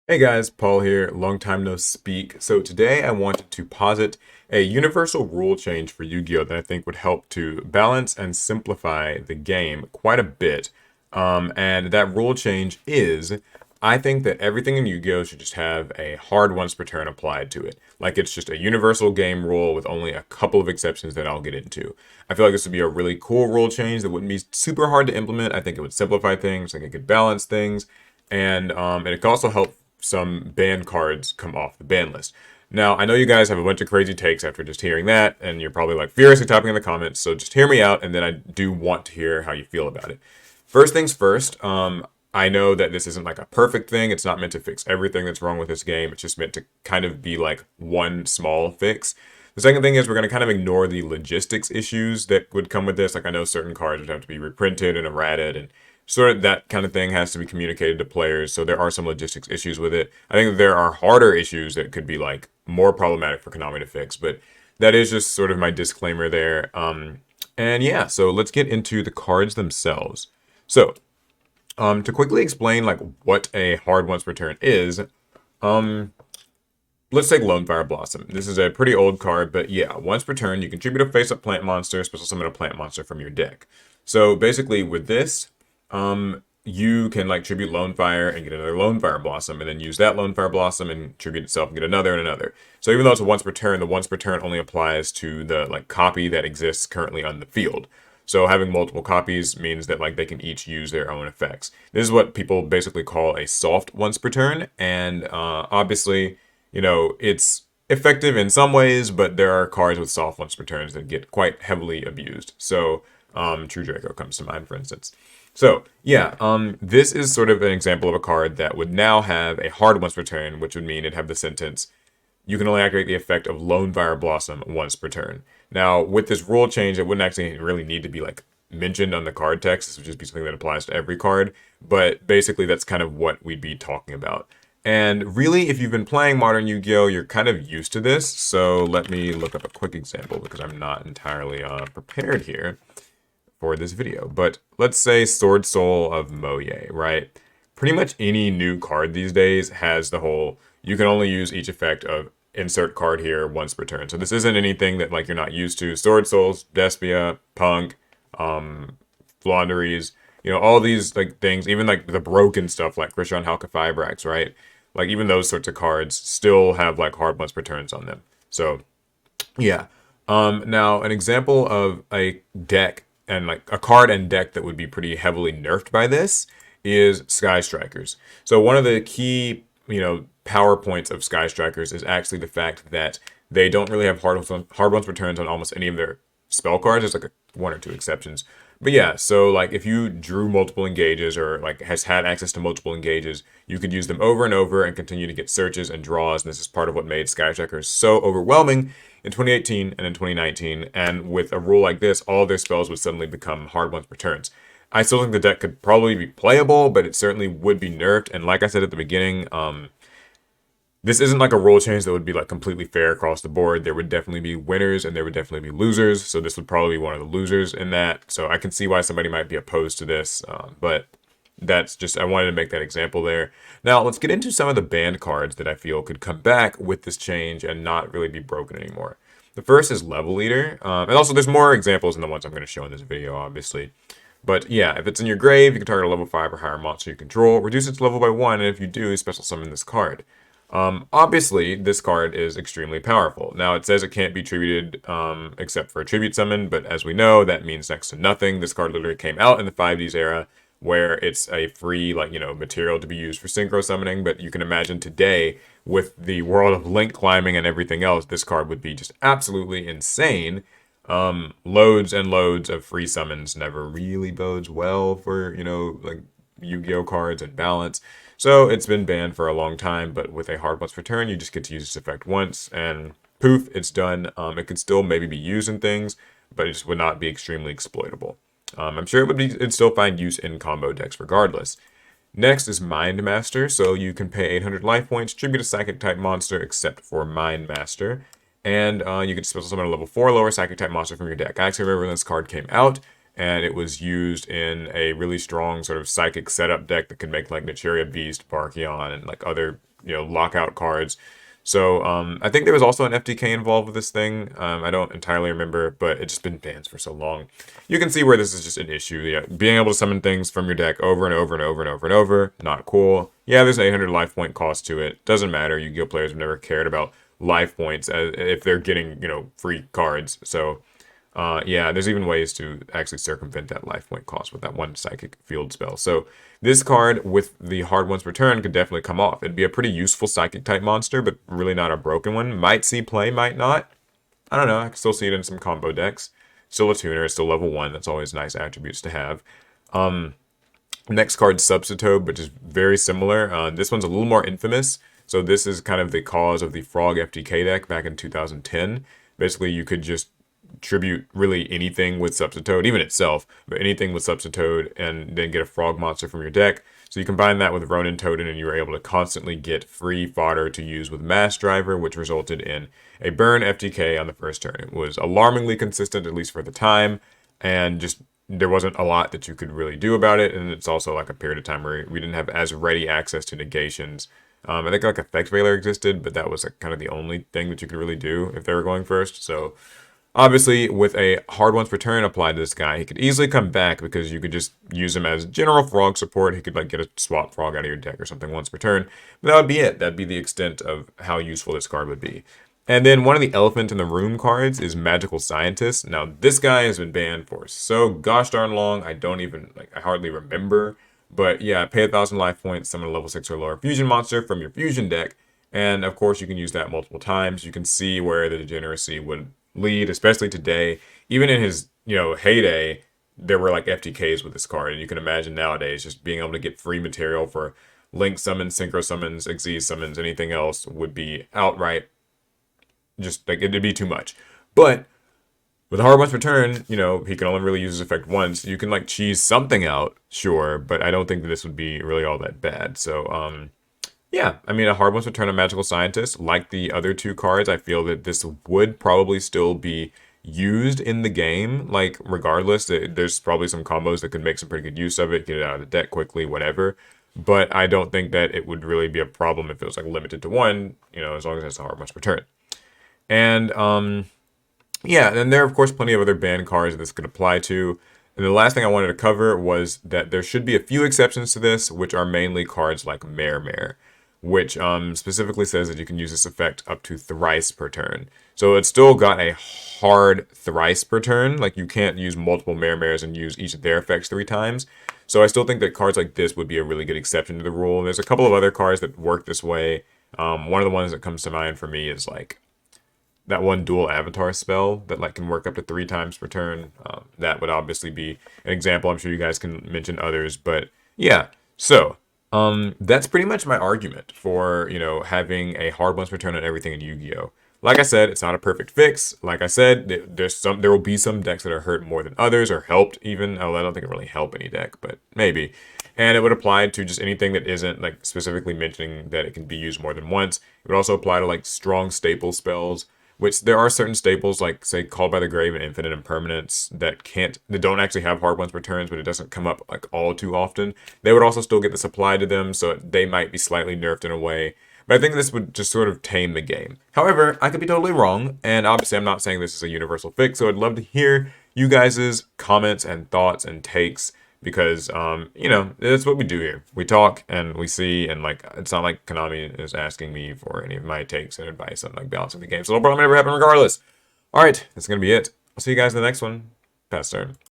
Hey guys, Paul here, long time no speak. So today I wanted to posit a universal rule change for Yu-Gi-Oh! That I think would help to balance and simplify the game quite a bit. And that rule change is, I think that everything in Yu-Gi-Oh! Should just have a hard once per turn applied to it. Like it's just a universal game rule with only a couple of exceptions that I'll get into. I feel like this would be a really cool rule change that wouldn't be super hard to implement. I think it would simplify things, I think it could balance things, and it could also help some banned cards come off the ban list. Now, I know you guys have a bunch of crazy takes after just hearing that, and you're probably like furiously typing in the comments, so just hear me out, and then I do want to hear how you feel about it. First things first, I know that this isn't like a perfect thing. It's not meant to fix everything that's wrong with this game. It's just meant to kind of be like one small fix. The second thing is we're going to kind of ignore the logistics issues that would come with this. Like I know certain cards would have to be reprinted and errated and sort of that kind of thing has to be communicated to players. So there are some logistics issues with it. I think there are harder issues that could be like more problematic for Konami to fix, but that is just sort of my disclaimer there. And yeah, so let's get into the cards themselves. So to quickly explain like what a hard once per turn is, um, let's take Lone Fire Blossom. This is a pretty old card, but yeah, once per turn, you contribute a face-up plant monster, special summon a plant monster from your deck. So basically, with this, you can like tribute Lone Fire and get another Lone Fire Blossom, and then use that Lone Fire Blossom and tribute itself and get another and another. So even though it's a once per turn, the once per turn only applies to the like copy that exists currently on the field. So having multiple copies means that like they can each use their own effects. This is what people basically call a soft once per turn, and obviously it's effective in some ways, but there are cards with soft once per turns that get quite heavily abused. So, True Draco comes to mind, for instance. So, yeah, this is sort of an example of a card that would now have a hard once per turn, which would mean it'd have the sentence, you can only activate the effect of Lone Fire Blossom once per turn. Now, with this rule change, it wouldn't actually really need to be like mentioned on the card text. This would just be something that applies to every card. But basically, that's kind of what we'd be talking about. And really, if you've been playing Modern Yu-Gi-Oh!, you're kind of used to this. So let me look up a quick example because I'm not entirely prepared here for this video. But let's say Sword Soul of Moye, right? Pretty much any new card these days has the whole, you can only use each effect of insert card here once per turn. So this isn't anything that like you're not used to. Sword Souls, Despia, Punk, Flonderies, all these like things, even like the broken stuff like Krishan Halka Fibrax, right? Like even those sorts of cards still have like hard once per turns on them. So yeah. Now an example of a deck and like a card and deck that would be pretty heavily nerfed by this is Sky Strikers. So one of the key, power points of Sky Strikers is actually the fact that they don't really have hard ones returns on almost any of their spell cards. There's like one or two exceptions. But yeah, so like if you drew multiple engages or like has had access to multiple engages, you could use them over and over and continue to get searches and draws. And this is part of what made Sky Strikers so overwhelming in 2018 and in 2019. And with a rule like this, all their spells would suddenly become hard ones per turns. I still think the deck could probably be playable, but it certainly would be nerfed. And like I said at the beginning, this isn't like a rule change that would be like completely fair across the board. There would definitely be winners and there would definitely be losers. So this would probably be one of the losers in that. So I can see why somebody might be opposed to this, but that's just, I wanted to make that example there. Now let's get into some of the banned cards that I feel could come back with this change and not really be broken anymore. The first is Level Leader. And also there's more examples than the ones I'm going to show in this video, obviously. But yeah, if it's in your grave, you can target a level 5 or higher monster you control, reduce its level by 1, and if you do, special summon this card. Obviously, this card is extremely powerful. Now, it says it can't be tributed except for a tribute summon, but as we know, that means next to nothing. This card literally came out in the 5Ds era, where it's a free, material to be used for synchro summoning, but you can imagine today, with the world of link climbing and everything else, this card would be just absolutely insane. Loads and loads of free summons never really bodes well for, like Yu-Gi-Oh cards and balance. So it's been banned for a long time, but with a hard once return, you just get to use this effect once and poof, it's done. It could still maybe be used in things, but it just would not be extremely exploitable. I'm sure it'd still find use in combo decks regardless. Next is Mind Master, so you can pay 800 life points, tribute a psychic type monster except for Mind Master, and you can special summon a level 4 lower psychic type monster from your deck. I actually remember when this card came out, and it was used in a really strong sort of psychic setup deck that could make like Naturia Beast, Barkion, and like other lockout cards. So I think there was also an FTK involved with this thing. I don't entirely remember, but it's just been banned for so long. You can see where this is just an issue. Yeah, being able to summon things from your deck over and over and over and over and over, not cool. Yeah, there's an 800 life point cost to it. Doesn't matter. Yu-Gi-Oh players have never cared about life points if they're getting free cards. So yeah, there's even ways to actually circumvent that life point cost with that one psychic field spell. So this card with the hard ones return could definitely come off. It'd be a pretty useful psychic type monster, but really not a broken one. Might see play, might not. I don't know. I can still see it in some combo decks. Still a tuner. It's still level 1. That's always nice attributes to have. Next card, Substitoad, which is very similar. This one's a little more infamous. So this is kind of the cause of the Frog FTK deck back in 2010. Basically, you could just tribute really anything with Substitoad, even itself, but anything with Substitoad, and then get a frog monster from your deck. So you combine that with Ronin Totem, and you were able to constantly get free fodder to use with Mass Driver, which resulted in a burn FTK on the first turn. It was alarmingly consistent, at least for the time, and just there wasn't a lot that you could really do about it. And it's also like a period of time where we didn't have as ready access to negations. I think like Effect Veiler existed, but that was like kind of the only thing that you could really do if they were going first. So obviously, with a hard once per turn applied to this guy, he could easily come back because you could just use him as general frog support. He could like get a swap frog out of your deck or something once per turn. But that would be it. That'd be the extent of how useful this card would be. And then one of the elephant in the room cards is Magical Scientist. Now, this guy has been banned for so gosh darn long, I don't even, I hardly remember. But yeah, pay 1,000 life points, summon a level 6 or lower fusion monster from your fusion deck. And of course, you can use that multiple times. You can see where the degeneracy would lead, especially today. Even in his, heyday, there were like FTKs with this card. And you can imagine nowadays just being able to get free material for Link summons, Synchro summons, Xyz summons, anything else would be outright just like it'd be too much. But with a hard once per turn, he can only really use his effect once. You can like cheese something out, sure, but I don't think that this would be really all that bad. So yeah, I mean, a hard once per turn of Magical Scientist, like the other two cards, I feel that this would probably still be used in the game. Like regardless, there's probably some combos that could make some pretty good use of it, get it out of the deck quickly, whatever. But I don't think that it would really be a problem if it was like limited to one, as long as it's a hard once per turn. And yeah, and there are of course plenty of other banned cards that this could apply to. And the last thing I wanted to cover was that there should be a few exceptions to this, which are mainly cards like Mare, which specifically says that you can use this effect up to thrice per turn. So it's still got a hard thrice per turn. Like you can't use multiple Mares and use each of their effects 3 times. So I still think that cards like this would be a really good exception to the rule. And there's a couple of other cards that work this way. One of the ones that comes to mind for me is like that one dual avatar spell that like can work up to 3 times per turn. That would obviously be an example. I'm sure you guys can mention others, but yeah. So that's pretty much my argument for having a hard once per turn on everything in Yu-Gi-Oh. Like I said, it's not a perfect fix. Like I said, there will be some decks that are hurt more than others, or helped even. Oh, I don't think it really help any deck, but maybe. And it would apply to just anything that isn't like specifically mentioning that it can be used more than once. It would also apply to like strong staple spells, which there are certain staples like say Called by the Grave and Infinite Impermanence that don't actually have hard ones returns, but it doesn't come up like all too often. They would also still get this applied to them, so they might be slightly nerfed in a way. But I think this would just sort of tame the game. However, I could be totally wrong, and obviously I'm not saying this is a universal fix, so I'd love to hear you guys' comments and thoughts and takes, because that's what we do here. We talk and we see, and like it's not like Konami is asking me for any of my takes and advice on like balancing the game, so it'll probably never happen regardless. All right, that's gonna be it. I'll see you guys in the next one. Pass turn.